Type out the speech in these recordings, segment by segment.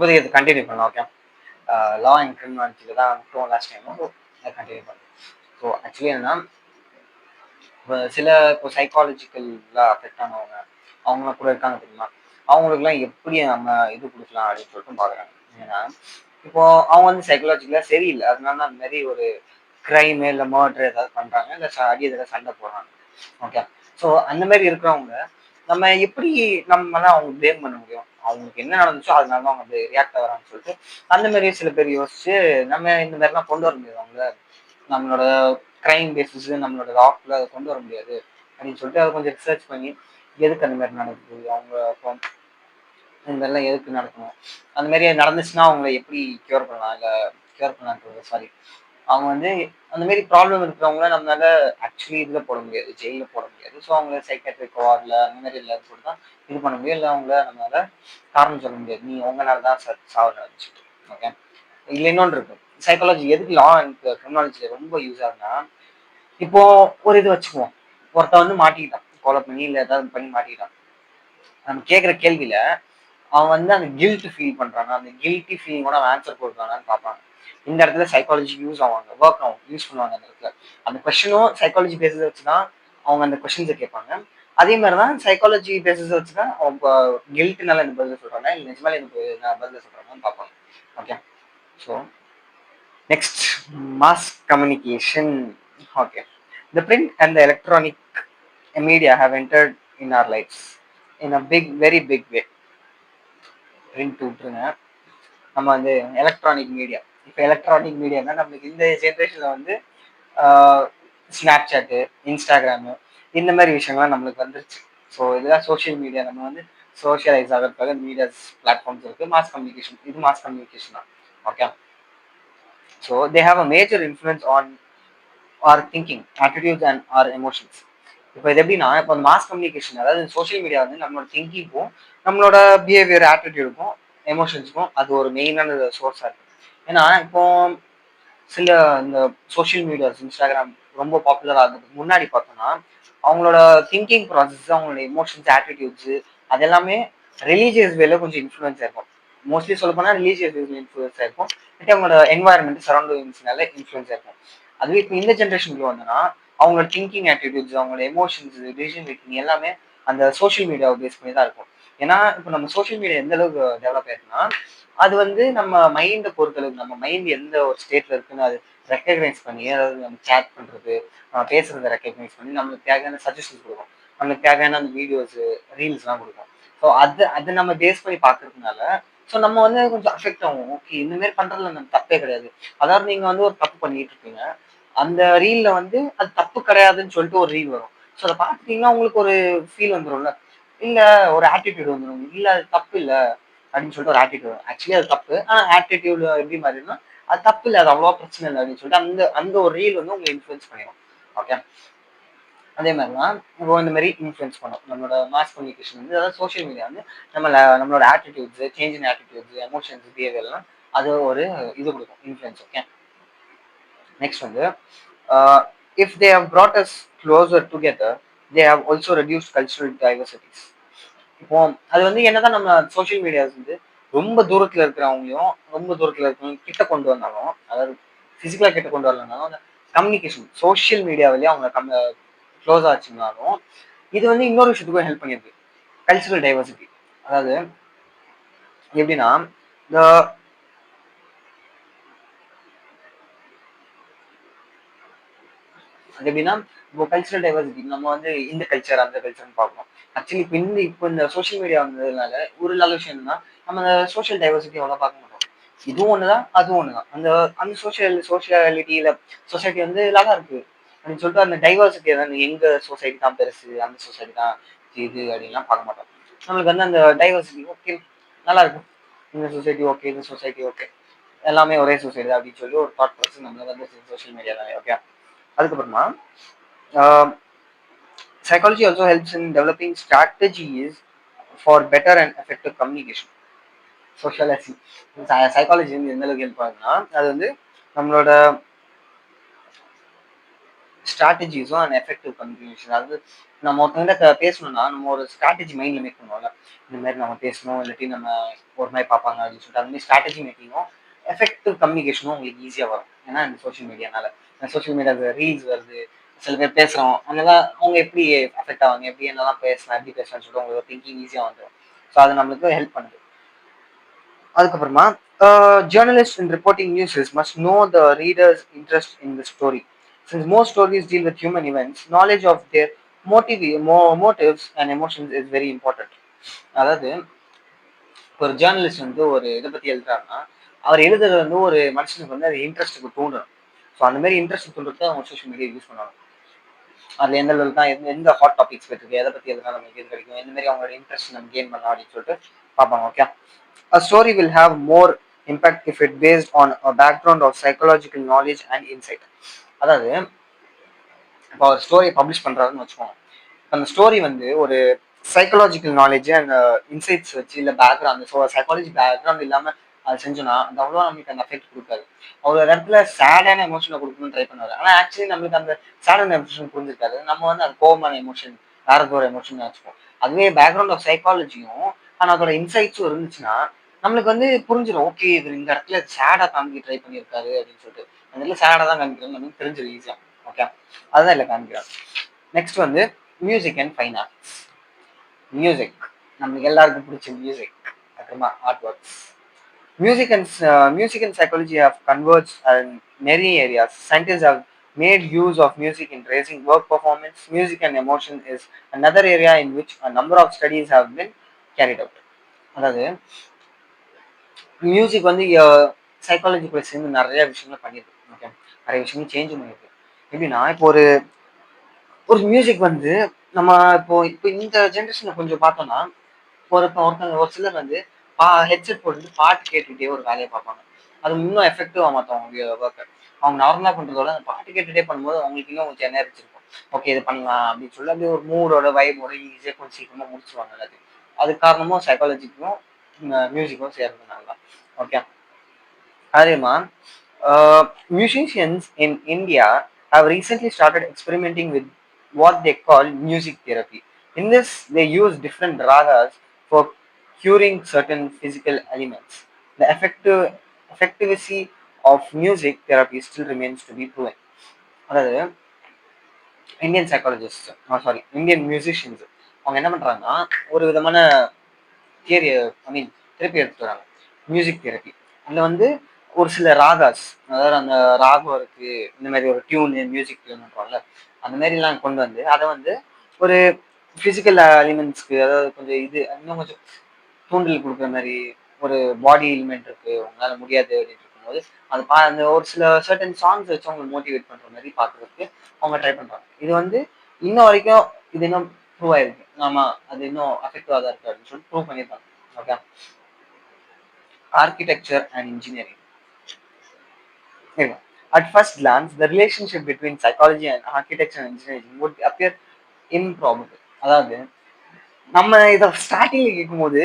இப்போதைக்கு இது கண்டினியூ பண்ணலாம். ஓகே. லா அண்ட் கிரிமினாலிட்டியில தான் விட்டோம் லாஸ்ட் டைம். அதை கண்டினியூ பண்ணலாம். ஸோ ஆக்சுவலி என்னன்னா, இப்போ சில இப்போ சைக்காலஜிக்கலாக அஃபெக்ட் ஆனவங்க அவங்களாம் கூட இருக்காங்க தெரியுமா? அவங்களுக்குலாம் எப்படி நம்ம இது கொடுக்கலாம் அப்படின்னு சொல்லிட்டு பார்க்குறாங்க. ஏன்னா இப்போ அவங்க வந்து சைக்காலஜிக்கலாக சரியில்லை, அதனால அந்த மாதிரி ஒரு கிரைம் இல்லை மர்டர் ஏதாவது பண்றாங்க, இல்லை அடி ஏதாவது சண்டை போடுறாங்க. ஓகே. ஸோ அந்த மாதிரி இருக்கிறவங்க நம்ம எப்படி நம்மளாம் அவங்க ப்ளேம் பண்ண முடியும்? அவங்களுக்கு என்ன நடந்துச்சோ அதனால தான் அவங்க அப்படி ரியாக்ட் ஆகிறான்னு சொல்லிட்டு அந்த மாதிரி சில பேர் யோசிச்சு நம்ம இந்த மாதிரிலாம் கொண்டு வர முடியாது அவங்கள. நம்மளோட கிரைம் பேசிஸ் நம்மளோட லாக்ல அதை கொண்டு வர முடியாது அப்படின்னு சொல்லிட்டு அதை கொஞ்சம் ரிசர்ச் பண்ணி எதுக்கு அந்த மாதிரி நடக்குது, அவங்க அப்போ இந்த மாதிரிலாம் எதுக்கு நடக்கணும், அந்த மாதிரி நடந்துச்சுன்னா அவங்கள எப்படி கியூர் பண்ணலாம், இல்லை கியூர் பண்ணலாம் சாரி, அவங்க வந்து அந்த மாதிரி ப்ராப்ளம் இருக்கிறவங்கள நம்மளால ஆக்சுவலி இதில் போட முடியாது, ஜெயிலில் போட முடியாது. ஸோ அவங்கள சைக்காட்ரிக் வார்டில் அந்த மாதிரி எல்லாரும் கூட தான் இது பண்ண முடியும். இல்லை அவங்கள நம்மளால காரணம் சொல்ல முடியாது, நீ உங்களால தான் சாவு நடந்துச்சுட்டு. ஓகே. இல்லை இன்னொன்று இருக்கு, சைக்காலஜி எதுக்கு லா அண்ட் கிரிமினாலஜி ரொம்ப யூஸ் ஆகுதுன்னா, இப்போ ஒரு இது வச்சுக்குவோம், ஒருத்தன் வந்து மாட்டிக்கிட்டான், கொலை பண்ணி இல்லை ஏதாவது பண்ணி மாட்டிக்கிட்டான். நம்ம கேட்குற கேள்வியில அவன் வந்து அந்த கில்ட் ஃபீல் பண்றாங்க, அந்த கில்ட்டி ஃபீலிங்கோட அவன் ஆன்சர் கொடுக்குறாங்கன்னு பார்ப்பாங்க. இந்த இடத்துல சைக்காலஜி யூஸ் ஆவாங்க, ஒர்க் ஆகும், யூஸ் பண்ணுவாங்க அந்த இடத்துல. அந்த கொஸ்டினும் சைக்காலஜி பேஸஸ் வச்சு தான் அவங்க அந்த கொஸ்டின்ஸை கேட்பாங்க. அதே மாதிரி தான் சைக்காலஜி பேஸஸ் வச்சு தான் அவங்க கில்ட்னால இந்த பதில் சொல்றாங்க, இல்லை நிஜமாலே இந்த பதில் சொல்றாங்கன்னு பார்ப்பாங்க. Okay. So next, mass communication. Okay. The print and the electronic media have entered in our lives in a big, very big way. Print விட்டுருங்க, நம்ம வந்து எலக்ட்ரானிக் மீடியா. இப்போ எலக்ட்ரானிக் மீடியானா நம்மளுக்கு இந்த ஜென்ரேஷன்ல வந்து ஸ்னாப் சாட்டு, இன்ஸ்டாகிராமு இந்த மாதிரி விஷயங்கள்லாம் நம்மளுக்கு வந்துருச்சு. ஸோ இதெல்லாம் சோஷியல் மீடியா. நம்ம வந்து சோஷியலைஸ் ஆகிறதுக்காக மீடியாஸ் பிளாட்ஃபார்ம்ஸ் இருக்கு. மாஸ் கம்யூனிகேஷன், இது மாஸ் கம்யூனிகேஷன் தான். Okay. So they have a major influence on our thinking, attitudes and our emotions. இப்போ இது எப்படின்னா, இப்போ மாஸ் கம்யூனிகேஷன் அதாவது சோஷியல் மீடியா வந்து நம்மளோட திங்கிங்கும் நம்மளோட பிஹேவியர் ஆட்டிடியூடுக்கும் எமோஷன்ஸுக்கும் அது ஒரு மெயினான சோர்ஸாக இருக்கு. ஏன்னா இப்போ சில இந்த சோஷியல் மீடியாஸ் இன்ஸ்டாகிராம் ரொம்ப பாப்புலர் ஆகுறதுக்கு முன்னாடி பார்த்தோம்னா அவங்களோட திங்கிங் ப்ராசஸ், அவங்களோட எமோஷன்ஸ், ஆட்டிடியூட்ஸ் அது எல்லாமே ரிலீஜியஸ் வேல கொஞ்சம் இன்ஃப்ளூயன்ஸ் இருக்கும். மோஸ்ட்லி சொல்ல போனால் ரிலீஜியஸ் இன்ஃப்ளூயன்ஸ் இருக்கும், அவங்களோட என்வாயர்மெண்ட் சரௌண்டிங்ஸ்னால இன்ஃப்ளூயன்ஸ் இருக்கும். அதுவே இப்போ இந்த ஜென்ரேஷனுக்கு வந்தோன்னா அவங்களோட திங்கிங் ஆட்டிடியூட்ஸ், அவங்களோட எமோஷன்ஸ், டிசிஷன் மேக்கிங் எல்லாமே அந்த சோஷியல் மீடியாவை பேஸ் பண்ணி தான் இருக்கும். ஏன்னா இப்போ நம்ம சோஷியல் மீடியா எந்த அளவுக்கு டெவலப் ஆயிருக்குன்னா, அது வந்து நம்ம மைண்டை பொறுத்தளவுக்கு, நம்ம மைண்ட் எந்த ஒரு ஸ்டேட்ல இருக்குன்னு அது ரெக்கக்னைஸ் பண்ணி, அதாவது நம்ம சேட் பண்றது, பேசுறதை ரெக்கக்னைஸ் பண்ணி நம்மளுக்கு தேவையான சஜஷன்ஸ் கொடுக்கும், நம்மளுக்கு தேவையான அந்த வீடியோஸ், ரீல்ஸ்லாம் கொடுக்கும். ஸோ அது நம்ம பேஸ் பண்ணி பார்க்கறதுனால ஸோ நம்ம வந்து கொஞ்சம் அஃபெக்ட் ஆகும். ஓகே, இந்த மாதிரி பண்றதுல நம்ம தப்பே கிடையாது. அதாவது நீங்க வந்து ஒரு தப்பு பண்ணிட்டு இருக்கீங்க, அந்த ரீல்ல வந்து அது தப்பு கிடையாதுன்னு சொல்லிட்டு ஒரு ரீல் வரும். ஸோ அதை பார்த்துட்டீங்கன்னா உங்களுக்கு ஒரு ஃபீல் வந்துடும்ல, இல்ல ஒரு ஆட்டிடியூட் வந்துடும், இல்ல அது தப்பு இல்லை அப்படின்னு சொல்லிட்டு ஒரு ஆட்டிடியூட். ஆக்சுவலி அது தப்பு, ஆனா ஆட்டிடியூட் எப்படி மாதிரினா அது தப்பு இல்லை, அது அவ்வளோ பிரச்சனை இல்லை அப்படின்னு சொல்லிட்டு அந்த அந்த ஒரு ரீல் வந்து உங்களை இன்ஃப்ளூயன்ஸ் பண்ணிடும். ஓகே. அதே மாதிரி தான் இப்போ இந்த மாதிரி இன்ஃப்ளூயன்ஸ் பண்ணும் நம்மளோட மாஸ் கம்யூனிகேஷன் வந்து, அதாவது சோஷியல் மீடியா வந்து நம்மளோட attitudes, change in attitudes, emotions, பிஹேவியர்லாம் அது ஒரு இது கொடுக்கும், இன்ஃப்ளூயன்ஸ். ஓகே. நெக்ஸ்ட் வந்து if they have brought us closer together, they have also reduced cultural diversities. இப்போ அது வந்து என்னதான் நம்ம சோஷியல் மீடியாஸ் வந்து ரொம்ப தூரத்துல இருக்கிறவங்களையும் ரொம்ப தூரத்துல இருக்கிறவங்க கிட்ட கொண்டு வந்தாலும், அதாவது பிசிக்கலா கிட்ட கொண்டு வரலனாலும் அந்த கம்யூனிகேஷன் சோஷியல் மீடியாவிலேயே அவங்க க்ளோஸ் ஆச்சுனாலும் இது வந்து இன்னொரு விஷயத்துக்கும் ஹெல்ப் பண்ணியிருக்கு, கல்ச்சுரல் டைவர்சிட்டி. அதாவது எப்படின்னா, இந்த அது எப்படின்னா இப்போ கல்ச்சுரல் டைவர்சிட்டி நம்ம வந்து இந்த கல்ச்சர் அந்த கல்ச்சர்னு பார்க்கணும். ஆக்சுவலி இப்போ இந்த சோஷியல் மீடியா வந்ததுனால ஒரு நல்ல விஷயம் என்னன்னா, நம்ம அந்த சோஷியல் டைவர்சிட்டி அவ்வளோ பார்க்க மாட்டோம். இதுவும் ஒண்ணுதான் அதுவும் ஒண்ணுதான். அந்த அந்த சோஷியாலிட்டியில சொசைட்டி வந்து நல்லா இருக்கு அப்படின்னு சொல்லிட்டு அந்த டைவர்சிட்டி தான், எங்க சொசைட்டி தான் பெருசு, அந்த சொசைட்டி தான் இது அப்படின்லாம் பார்க்க மாட்டோம். நம்மளுக்கு வந்து அந்த டைவர்சிட்டி ஓகே, நல்லா இருக்கு, இந்த சொசைட்டி ஓகே, இந்த சொசைட்டி ஓகே, எல்லாமே ஒரே சொசைட்டி அப்படின்னு சொல்லி ஒரு தாட் ப்ராசஸ் நம்மளுக்கு வந்து சோஷியல் மீடியா தானே. ஓகே. அதுக்கப்புறமா psychology also helps in developing strategies for better and effective communication. Sociology psychology வந்து எந்த அளவுக்கு ஹெல்ப் ஆகுதுன்னா, அது வந்து நம்மளோட ஸ்ட்ராட்டஜிஸும் அண்ட் எஃபெக்டிவ் கம்யூனிகேஷன். அதாவது நம்ம ஒருத்தவங்க பேசணும்னா நம்ம ஒரு ஸ்ட்ராட்டஜி மைண்ட்ல மேக் பண்ணுவோம்ல, இந்த மாதிரி நம்ம பேசணும், இல்லாட்டி நம்ம ஒரு மாதிரி பார்ப்பாங்க அப்படின்னு சொல்லிட்டு அந்த மாதிரி ஸ்ட்ராட்டஜி மேக்கிங்கும் எஃபெக்டிவ் கம்யூனிகேஷனும் உங்களுக்கு ஈஸியாக வரும். ஏன்னா இந்த சோஷியல் மீடியானால சோஷியல் மீடியா ரீல்ஸ் வருது, சில பேர் பேசுகிறோம், அதெல்லாம் அவங்க எப்படி அஃபெக்ட் ஆவாங்க, எப்படி என்னெல்லாம் பேசலாம், எப்படி பேசலாம்னு சொல்லிட்டு உங்களுக்கு திங்கிங் ஈஸியாக வந்துடும். ஸோ அது நம்மளுக்கு ஹெல்ப் பண்ணுது. அதுக்கப்புறமா journalists in reporting news must know the reader's interest in the story. Since most stories deal with human events, knowledge of their motives and emotions is very important. அதாவது ஒரு journalist வந்து ஒரு இதை பத்தி எழுதுறாருன்னா அவர் எழுதுறது வந்து ஒரு மனுஷனுக்கு வந்து அது இன்ட்ரெஸ்ட்டுக்கு தூண்டணும். ஸோ அந்த மாதிரி இன்ட்ரெஸ்ட் தூண்டுறது அவங்க சோஷியல் மீடியா யூஸ் பண்ணுவாங்க. அதுல எந்த லெவல் தான் எந்த ஹாட் டாபிக்ஸ் போயிருக்கு, எதை பத்தி எதுனா நமக்கு இது கிடைக்கும், எந்த மாதிரி அவங்களோட இன்ட்ரெஸ்ட் நம்ம கெயின் பண்ணலாம் அப்படின்னு சொல்லிட்டு பார்ப்பாங்க. Okay, a story will have more impact if it based on a background of psychological knowledge and insight. அதாவது இப்போ ஒரு ஸ்டோரியை பப்ளிஷ் பண்றாருன்னு வச்சுக்கோங்க, அந்த ஸ்டோரி வந்து ஒரு சைக்கலாஜிக்கல் நாலேஜ் அண்ட் இன்சைட்ஸ் வச்சு இல்லை பேக்ரவுண்ட், ஸோ சைக்காலஜி பேக்ரவுண்ட் இல்லாமல் அது செஞ்சோன்னா அது அவ்வளோ நம்மளுக்கு அந்த அஃபெக்ட் கொடுக்காது. அவர் ஒரு இடத்துல சேடான எமோஷனை கொடுக்கணும்னு ட்ரை பண்ணுவார், ஆனால் ஆக்சுவலி நம்மளுக்கு அந்த சேடான எமோஷன் புரிஞ்சிருக்காது. நம்ம வந்து அது கோபமான எமோஷன், வேற ஒரு எமோஷன் வச்சுப்போம். அதுவே பேக்ரவுண்ட் ஆஃப் சைக்காலஜியும் ஆனால் அதோட இன்சைட்ஸும் இருந்துச்சுன்னா நம்மளுக்கு வந்து புரிஞ்சிடும். ஓகே, இவர் இந்த இடத்துல சேடா காமிக்க ட்ரை பண்ணியிருக்காரு அப்படின்னு சொல்லிட்டு அந்த இடத்துல சேடா தான் காமிக்கிறது நமக்கு தெரிஞ்சிடும் ஈஸியா. ஓகே, அதுதான் இல்லை காமிக்கிறார். நெக்ஸ்ட் வந்து music and fine arts. Music நம்மளுக்கு எல்லாருக்கும் பிடிச்ச மியூசிக், அப்புறமா art works. Music and psychology have converged in many areas. Scientists have made use of music in raising work performance. Music and emotion is another area in which a number of studies have been carried out. அதாவது music வந்து psychology கூட சேர்ந்து நிறைய விஷயங்களை பண்ணியிருக்கு. Okay, நிறைய விஷயங்கள் change பண்ணியிருக்கு. எப்படின்னா இப்போ ஒரு ஒரு மியூசிக் வந்து நம்ம இப்போ இப்போ இந்த ஜென்ரேஷன்ல கொஞ்சம் பார்த்தோம்னா ஒருத்தவங்க ஒரு சிலர் வந்து ஹெட்செட் போட்டு பாட்டு கேட்டுக்கிட்டே ஒரு வேலையை பார்ப்பாங்க. அது இன்னும் எஃபெக்டிவா மாற்றும் அவங்க ஒர்க்கை. அவங்க நார்மலாக பண்ணுறதோட அந்த பாட்டு கேட்டுகிட்டே பண்ணும்போது அவங்களுக்கு இன்னும் கொஞ்சம் எனர்ஜி இருக்கும். ஓகே, இது பண்ணலாம் அப்படின்னு சொல்லி அப்படியே ஒரு மூடோட வைபோட ஈஸியாக கொஞ்சம் சீக்கிரமாக முடிச்சுருவாங்க எல்லாத்தையும். அதுக்கு காரணமும் சைக்காலஜிக்கும் மியூசிக்கும் சேர்றதுனால தான். ஓகே, அதேமா musicians in India have recently started experimenting with what they call music therapy. In this, they use different ragas for curing certain physical ailments. The effectiveness of music therapy still remains to be proven. அதாவது Indian psychologist sorry Indian musicians அவங்க என்ன பண்றாங்கன்னா ஒரு விதமான theory therapy எடுத்துட்டு வராங்க, music therapy. அதில் வந்து ஒரு சில ராகாஸ், அதாவது அந்த ராகம் இருக்கு, இந்த மாதிரி ஒரு டியூனு மியூசிக் டியூன்றாங்கல்ல, அந்த மாதிரிலாம் கொண்டு வந்து அதை வந்து ஒரு ஃபிசிக்கல் எலிமெண்ட்ஸ்க்கு, அதாவது கொஞ்சம் இது இன்னும் கொஞ்சம் தூண்டல் கொடுக்குற மாதிரி ஒரு பாடி எலிமெண்ட் இருக்கு உங்களால முடியாது அப்படின்னு இருக்கும்போது அது அந்த ஒரு சில சர்டன் சாங்ஸ் வச்சு அவங்களை மோட்டிவேட் பண்ற மாதிரி பார்க்கறதுக்கு அவங்க ட்ரை பண்றாங்க. இது வந்து இன்ன வரைக்கும் இது இன்னும் ப்ரூவ் ஆயிருக்கு. ஆமா, அது இன்னும் அஃபெக்டிவா தான் இருக்கு அப்படின்னு சொல்லிட்டு ப்ரூவ் பண்ணியிருக்காங்க. Okay, architecture and engineering. At first glance, the relationship between psychology and architecture and engineering would appear improbable. அதாவது நம்ம இதை ஸ்டார்டிங்ல கேட்கும்போது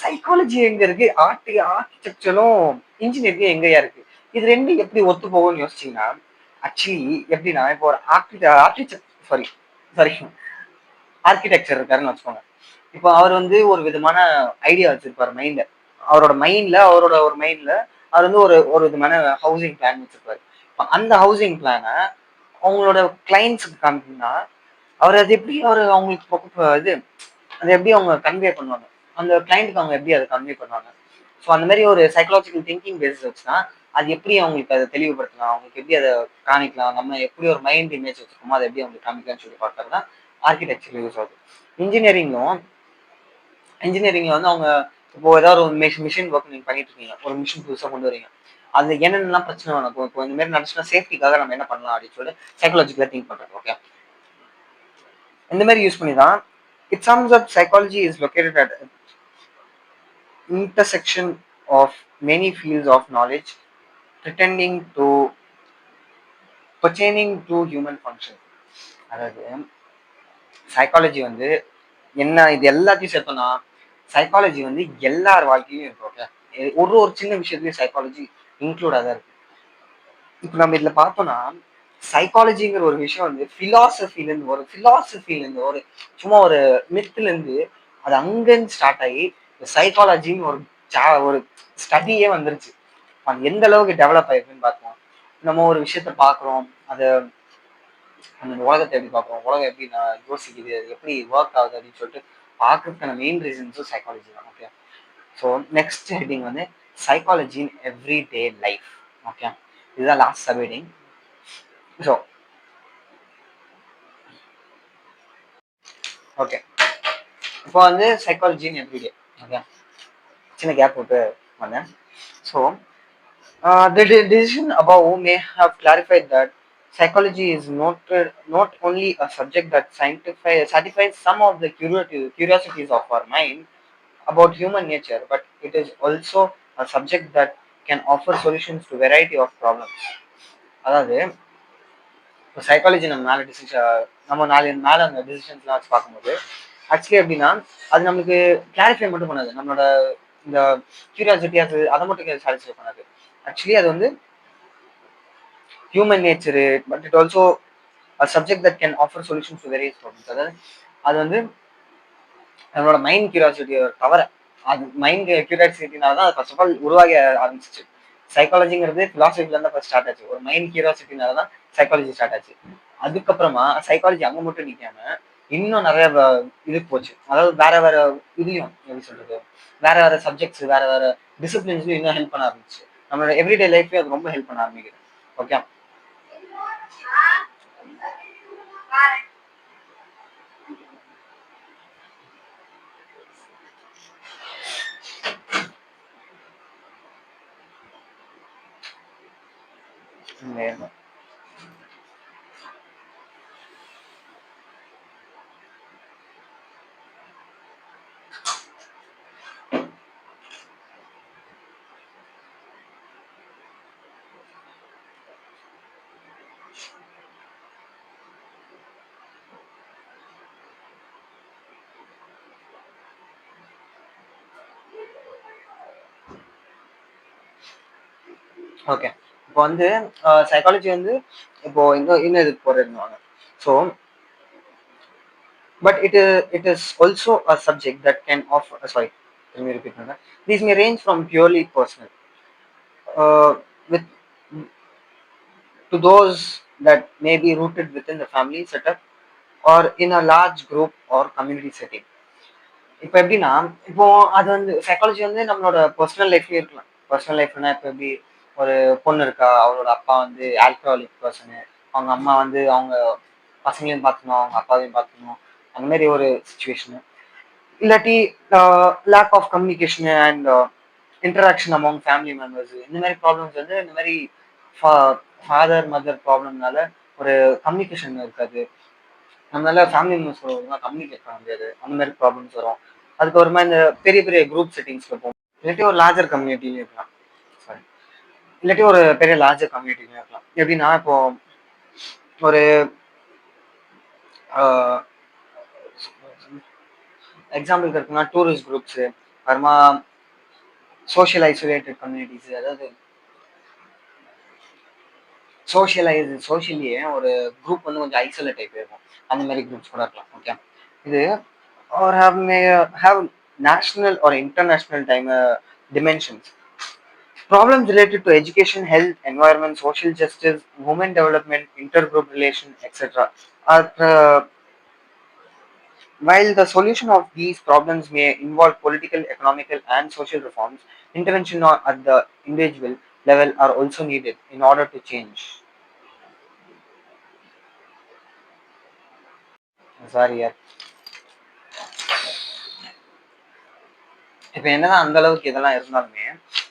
சைக்காலஜி எங்க இருக்கு, ஆர்கிடெக்சரும் இன்ஜினியரிங்கும் எங்கயா இருக்கு, இது ரெண்டும் எப்படி ஒத்து போகும்னு யோசிச்சீங்கன்னா ஆக்சுவலி எப்படின்னா இப்போ ஒரு ஆர்கிடெக்சர் இருக்காருன்னு வச்சுக்கோங்க. இப்போ அவர் வந்து ஒரு விதமான ஐடியா வச்சிருப்பாரு மைண்ட்ல. அவரோட ஒரு மைண்ட்ல அவர் வந்து ஒரு ஒரு விதமான ஹவுசிங் பிளான் வச்சிருப்பாரு. அந்த ஹவுசிங் பிளானை அவங்களோட கிளைண்ட்ஸுக்கு காமிக்கணும்னா அவர் அது எப்படி அவங்களுக்கு இது அதை எப்படி அவங்க கன்வே பண்ணுவாங்க, அந்த கிளைண்ட்டுக்கு அவங்க எப்படி அதை கன்வே பண்ணுவாங்க. ஸோ அந்த மாதிரி ஒரு சைக்கலாஜிக்கல் திங்கிங் பேஸ் வச்சுன்னா அது எப்படி அவங்களுக்கு அதை தெளிவுபடுத்தலாம், அவங்களுக்கு எப்படி அதை காமிக்கலாம், நம்ம எப்படி ஒரு மைண்ட் இமேஜ் வச்சிருக்கோமோ அதை எப்படி அவங்களுக்கு காமிக்கலாம்னு சொல்லி பார்க்கறது தான் ஆர்கிடெக்சர் யூஸ் ஆகுது. இன்ஜினியரிங்ல வந்து அவங்க இப்போ ஏதாவது ஒரு மிஷின் ஒர்க் நீங்க பண்ணிட்டு இருக்கீங்க, ஒரு மிஷின் புதுசாக கொண்டு வரீங்க, அது என்னென்னலாம் பிரச்சனை நடக்கும், இப்போ இந்த மாதிரி நடந்துச்சுன்னா சேஃப்டிக்காக நம்ம என்ன பண்ணலாம் அப்படின்னு சொல்லி சைக்காலஜிக்கலா திங்க் பண்றோம். ஓகே, இந்த மாதிரி யூஸ் பண்ணி தான் it sums up psychology is located at intersection of many fields of knowledge pertaining to human function. அதாவது சைக்காலஜி வந்து என்ன, இது எல்லாத்தையும் சேர்த்தோம்னா சைக்காலஜி வந்து எல்லார் வாழ்க்கையிலும் இருக்கு. ஓகே, ஒரு ஒரு சின்ன விஷயத்துலயும் சைக்காலஜி இன்க்ளூட் தான் இருக்கு. இப்போ நம்ம இதுல பார்த்தோம்னா சைக்காலஜிங்கிற ஒரு விஷயம் வந்து பிலாசபிலேருந்து ஒரு சும்மா ஒரு மித்துலேருந்து அது அங்கேருந்து ஸ்டார்ட் ஆகி சைக்காலஜின்னு ஒரு ஸ்டடியே வந்துருச்சு. அது எந்த அளவுக்கு டெவலப் ஆயிருக்குன்னு பார்த்தோம். நம்ம ஒரு விஷயத்த பார்க்குறோம், அதை அந்த உலகத்தை எப்படி பார்க்குறோம், உலகம் எப்படி யோசிக்குது, எப்படி ஒர்க் ஆகுது அப்படின்னு சொல்லிட்டு பார்க்கறதுக்கான மெயின் ரீசன்ஸும் சைக்காலஜி தான். ஓகே, ஸோ நெக்ஸ்ட் ஹெட்டிங் வந்து psychology in every day life. Okay, இதுதான் லாஸ்ட் சப்ஹெட்டிங். ஸோ ஓகே, இப்போ வந்து psychology in every day. Okay, சின்ன கேப் விட்டு வந்தேன். So the decision above may have clarified that psychology is not only a subject that satisfies some of the curiosities of our mind about human nature, but it is also a subject that can offer solutions to variety of problems. அதாவது இப்போ psychology நம்ம மேலே அந்த டிசிஷன்ஸ்லாம் வச்சு பார்க்கும்போது actually எப்படின்னா அது நம்மளுக்கு கிளாரிஃபை மட்டும் பண்ணாது, நம்மளோட இந்த கியூரியாசிட்டி அதை மட்டும் சாட்டிஸ்ஃபை பண்ணாது. ஆக்சுவலி அது வந்து human nature, but it also a subject that can offer solutions to various problems. அதாவது அது வந்து நம்மளோட மைண்ட் கியூரியாசிட்டியை தவிர, அது மைண்ட் கியூரியாசிட்டினால தான் அது ஃபர்ஸ்ட் ஆஃப் ஆல் உருவாகி ஆரம்பிச்சிச்சு. சைக்காலஜிங்கிறது பிலாசபில இருந்தால் ஃபர்ஸ்ட் ஸ்டார்ட் ஆச்சு. ஒரு மைண்ட் கியூரியாசிட்டினால தான் சைக்காலஜி ஸ்டார்ட் ஆச்சு. அதுக்கப்புறமா சைக்காலஜி அங்கே மட்டும் நிற்காம இன்னும் நிறைய இதுக்கு போச்சு. அதாவது வேற வேற இதுலையும் எப்படி சொல்றது, வேற வேற சப்ஜெக்ட்ஸ், வேற வேற டிசிப்ளின்ஸ்லையும் இன்னும் ஹெல்ப் பண்ண ஆரம்பிச்சு. நம்மளோட எவ்ரிடே லைஃப்லயும் அது ரொம்ப ஹெல்ப் பண்ண ஆரம்பிக்குது. Okay, okay. இப்போ வந்து சைக்காலஜி வந்து இப்போ இன்னும் இதுக்கு போறதுவாங்க. So but it is also a subject that can offer sorry, let me repeat that. These may range from purely personal with to those that may be rooted within the family setup or in a large group or community setting. இப்போ எப்படின்னா இப்போ அது வந்து psychology வந்து நம்மளோட personal லைஃப்லயே இருக்கலாம். Personal லைஃப்னா இப்போ எப்படி ஒரு பொண்ணு இருக்கா, அவளோட அப்பா வந்து ஆல்கஹாலிக் பர்சனு, அவங்க அம்மா வந்து அவங்க பசங்களையும் பார்த்துக்கணும், அவங்க அப்பாவையும் பார்த்துக்கணும், அந்த மாதிரி ஒரு சுச்சுவேஷனு. இல்லாட்டி lack of communication and interaction among family members, இந்த மாதிரி ப்ராப்ளம்ஸ் வந்து இந்த மாதிரி ஃபாதர் மதர் ப்ராப்ளம்னால ஒரு கம்யூனிகேஷன் இருக்காது, நம்மளால ஃபேமிலி மெம்பர்ஸ் கம்யூனிகேட் பண்ண முடியாது, அந்த மாதிரி ப்ராப்ளம்ஸ் வரும். அதுக்கப்புறமா இந்த பெரிய பெரிய குரூப் செட்டிங்ஸ்ல போகும், இல்லாட்டி ஒரு லார்ஜர் கம்யூனிட்டியும் இருக்கலாம். சாரி, இல்லாட்டி ஒரு பெரிய லார்ஜர் கம்யூனிட்டியும் இருக்கலாம். எப்படின்னா இப்போ ஒரு எக்ஸாம்பிளுக்கு இருக்குன்னா டூரிஸ்ட் குரூப்ஸு, அப்புறமா சோஷியல் ஐசோலேட்டட் கம்யூனிட்டிஸ், அதாவது சோஷியலியே ஒரு குரூப் வந்து கொஞ்சம் ஐசோலேட் டைப் இருக்கும், அந்த மாதிரி குரூப்ஸ் கூட இருக்கலாம். ஓகே, இது or have national or international dimensions. Problems related to education, health, environment, social justice, women development, intergroup relation, etc. are while the solution of these problems may involve political, economical, and social reforms, intervention at the individual level are also needed in order to change. Sorry, yeah. இப்போ என்னதான் அந்த அளவுக்கு இதெல்லாம் இருந்தாலுமே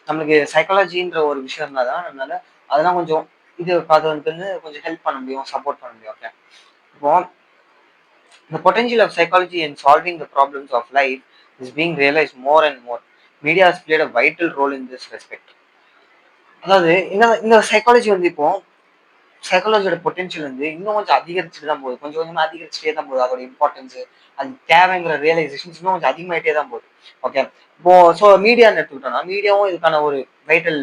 நம்மளுக்கு சைக்காலஜின்ற ஒரு விஷயம் இருந்தால் தான் நம்மளால அதெல்லாம் கொஞ்சம் இது அது வந்து கொஞ்சம் ஹெல்ப் பண்ண முடியும், சப்போர்ட் பண்ண முடியும். ஓகே, இப்போ the potential of psychology in solving the problems of life is being realized more and more. Media has played a vital role in this respect. அதாவது இந்த சைக்காலஜி வந்து இப்போ சைக்காலஜியோட பொட்டன்ஷியல் வந்து இன்னும் கொஞ்சம் அதிகரிச்சுட்டு தான் போகுது, கொஞ்சம் கொஞ்சமாக அதிகரிச்சுட்டே தான் போகுது. அதோட இம்பார்ட்டன்ஸ், அது தேவைங்கிற ரியலைசேஷன்ஸ் இன்னும் கொஞ்சம் அதிகமாயிட்டே தான் போகுது. ஓகே, இப்போ ஸோ மீடியான்னு எடுத்துக்கிட்டோம்னா மீடியாவும் இதுக்கான ஒரு வைட்டல்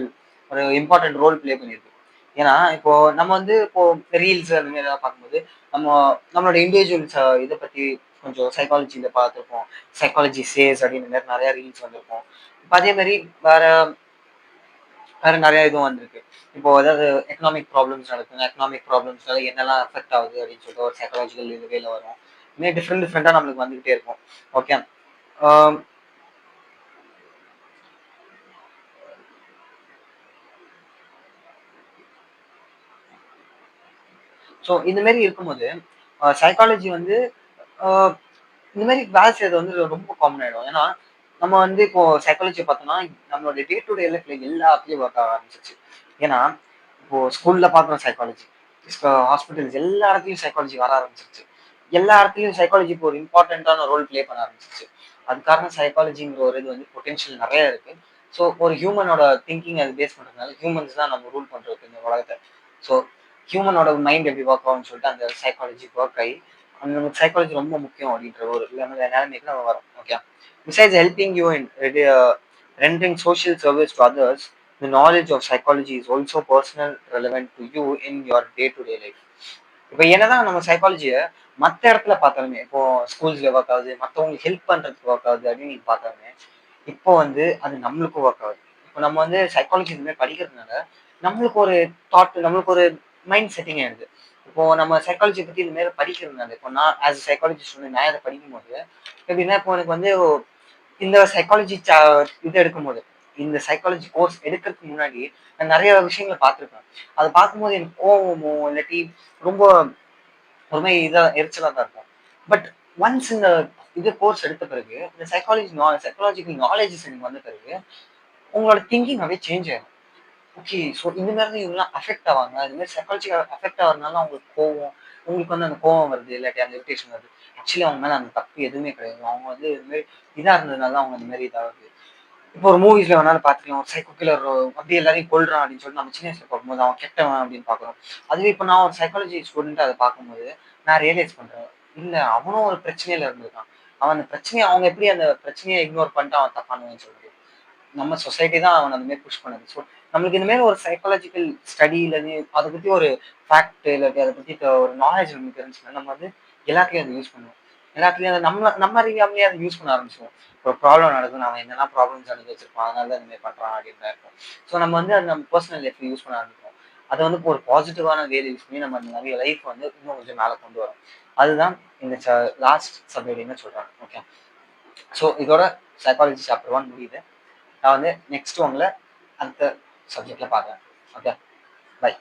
ஒரு இம்பார்ட்டன்ட் ரோல் பிளே பண்ணியிருக்கு. ஏன்னா இப்போ நம்ம வந்து இப்போ ரீல்ஸ் அந்த மாதிரி எதாவது பார்க்கும்போது நம்ம நம்மளோட இண்டிவிஜுவல்ஸ் இதை பத்தி கொஞ்சம் சைக்காலஜியில பார்த்துருப்போம். சைக்காலஜி சேஸ் அப்படின்னு மாதிரி நிறைய ரீல்ஸ் வந்திருக்கும். இப்போ அதே மாதிரி வேற வேற நிறைய இதுவும் வந்திருக்கு. இப்போ அதாவது எக்கனாமிக் ப்ராப்ளம்ஸ் நடக்குங்க. எக்கனாமிக் ப்ராப்ளம்ஸ்னால என்னெல்லாம் அஃபெக்ட் ஆகுது அப்படின்னு சொல்லிட்டு ஒரு சைக்காலஜிக்கல் இது வேல வரும். இதுமாதிரி டிஃப்ரெண்ட் டிஃப்ரெண்டா நம்மளுக்கு வந்துகிட்டே இருக்கும். ஓகே. ஸோ இந்த மாதிரி இருக்கும்போது சைக்காலஜி வந்து ஆஹ் இந்த மாதிரி வேலை செய்யறது வந்து ரொம்ப காமன் ஆயிடும். ஏன்னா நம்ம வந்து இப்போ சைக்காலஜி பார்த்தோம்னா நம்மளோட டே டு டே லைஃப்ல எல்லாத்துலயும் ஒர்க் ஆக ஆரம்பிச்சிச்சு. ஏன்னா இப்போ ஸ்கூல்ல பார்க்குறோம் சைக்காலஜி, ஹாஸ்பிட்டல்ஸ் எல்லா இடத்துலயும் சைக்காலஜி வர ஆரம்பிச்சிருச்சு. எல்லா இடத்துலயும் சைக்காலஜி இப்போ ஒரு இம்பார்ட்டன்டான ரோல் ப்ளே பண்ண ஆரம்பிச்சிச்சு. அது காரணம் சைக்காலஜிங்கிற ஒரு இது வந்து பொட்டென்ஷியல் நிறைய இருக்கு. ஸோ ஒரு ஹியூமனோட திங்கிங் அது பேஸ் பண்றதுனால ஹியூமன்ஸ் தான் நம்ம ரூல் பண்றது இந்த உலகத்தை. ஸோ ஹியூமனோட மைண்ட் எப்படி ஒர்க் ஆகும்னு சொல்லிட்டு அந்த சைக்காலஜி ஒர்க் ஆகி அந்த நமக்கு சைக்காலஜி ரொம்ப முக்கியம் அப்படின்ற ஒரு நிலைமைக்கு நம்ம வரோம். Okay. Besides helping you in rendering social service to others, the knowledge of psychology is also personal relevant to you in your day to day life. இப்போ என்னதான் நம்ம சைக்காலஜியை மற்ற இடத்துல பார்த்தாலுமே இப்போ ஸ்கூல்ஸ்ல ஒர்க் ஆகுது, மற்றவங்களுக்கு ஹெல்ப் பண்றதுக்கு ஒர்க் ஆகுது அப்படின்னு நீங்க பார்த்தாலுமே இப்போ வந்து அது நம்மளுக்கும் ஒர்க் ஆகுது. இப்போ நம்ம வந்து சைக்காலஜி இந்த மாதிரி படிக்கிறதுனால நம்மளுக்கு ஒரு தாட், நம்மளுக்கு ஒரு மைண்ட் செட்டிங் ஆயிடுது. இப்போ நம்ம சைக்காலஜி பத்தி இந்த மாதிரி படிக்கிறதுனால இப்போ நான் ஆஸ் சைக்காலஜிஸ்ட் வந்து நான் இதை படிக்கும்போது எப்படின்னா இப்போ எனக்கு வந்து இந்த சைக்காலஜி இது எடுக்கும்போது இந்த சைக்காலஜி கோர்ஸ் எடுக்கிறதுக்கு முன்னாடி நான் நிறைய விஷயங்களை பார்த்துருப்பேன். அதை பார்க்கும்போது எனக்கு கோவமோ இல்லாட்டி ரொம்ப ஒரு மாதிரி இதாக எரிச்சலாக தான் இருக்கும். பட் ஒன்ஸ் இந்த இது கோர்ஸ் எடுத்த பிறகு இந்த சைக்காலஜிக்கல் நாலேஜஸ் எனக்கு வந்த பிறகு உங்களோட திங்கிங் அப்படியே சேஞ்ச் ஆகும். ஓகே. ஸோ இந்த மாதிரி தான் இவங்கலாம் அஃபெக்ட் ஆவாங்க. அது மாதிரி சைக்காலஜி அஃபெக்ட் ஆகிறதுனால அவங்களுக்கு கோவம், உங்களுக்கு வந்து அந்த கோவம் வருது இல்லாட்டி அந்த இரிட்டேஷன் வருது. ஆக்சுவலி அவங்க மேலே அந்த தப்பு எதுவுமே கிடையாது. அவங்க வந்து இது மாதிரி இதாக இருந்ததுனால தான் அவங்க இந்த மாதிரி இதாகுது. இப்போ ஒரு மூவிஸ்ல வேணாலும் பார்த்துக்கலாம். ஒரு சைக்கோ கில்லர் அப்படியே எல்லாரையும் கொல்றான் அப்படின்னு சொல்லிட்டு நம்ம சின்ன வயசுல பார்க்கும்போது அவன் கெட்டவன் அப்படின்னு பார்க்குறோம். அதுவே இப்போ நான் ஒரு சைக்காலஜி ஸ்டூடெண்ட் அதை பார்க்கும்போது நான் ரியலைஸ் பண்றேன். இல்ல அவனும் ஒரு பிரச்சனையில இருந்திருக்கான். அவன் அந்த பிரச்சனையை அவங்க எப்படி அந்த பிரச்சனையை இக்னோர் பண்ணிட்டு அவன் தப்பானவன்னு சொல்றது. நம்ம சொசைட்டி தான் அவன் அந்த மாதிரி புஷ் பண்ணுது. ஸோ நம்மளுக்கு இந்த மாதிரி ஒரு சைக்காலஜிக்கல் ஸ்டடி இல்லாது அதை பத்தி ஒரு ஃபேக்ட் இல்லாட்டி அதை பத்தி ஒரு நாலேஜ் நமக்கு இருந்துச்சுன்னா நம்ம வந்து எல்லாத்துலயும் அதை யூஸ் பண்ணுவோம். எல்லாத்துலயும் அதை நம்ம அறியாமலே அதை யூஸ் பண்ண ஆரம்பிச்சிடுவோம். ஒரு ப்ராப்ளம் நடக்கும், அவன் என்னெல்லாம் ப்ராப்ளம்ஸ் அனுப்பி வச்சிருப்பான், அதனால தான் இந்த மாதிரி பண்றான் அப்படின்னு தான் இருக்கும். ஸோ நம்ம வந்து அதை நம்ம பர்சனல் லைஃப்ல யூஸ் பண்ண ஆரம்பிப்போம். அதை வந்து ஒரு பாசிட்டிவான வேலை யூஸ் பண்ணி நம்ம நிறைய லைஃப் வந்து இன்னும் கொஞ்சம் மேலே கொண்டு வரோம். அதுதான் இந்த லாஸ்ட் சப்ஜெக்ட்னு சொல்றாங்க. ஓகே. ஸோ இதோட சைக்காலஜி சாப்டர் 1 முடியுது. நான் வந்து நெக்ஸ்ட் ஒன்ல அடுத்த சப்ஜெக்ட்ல பார்க்குறேன். ஓகே. பை.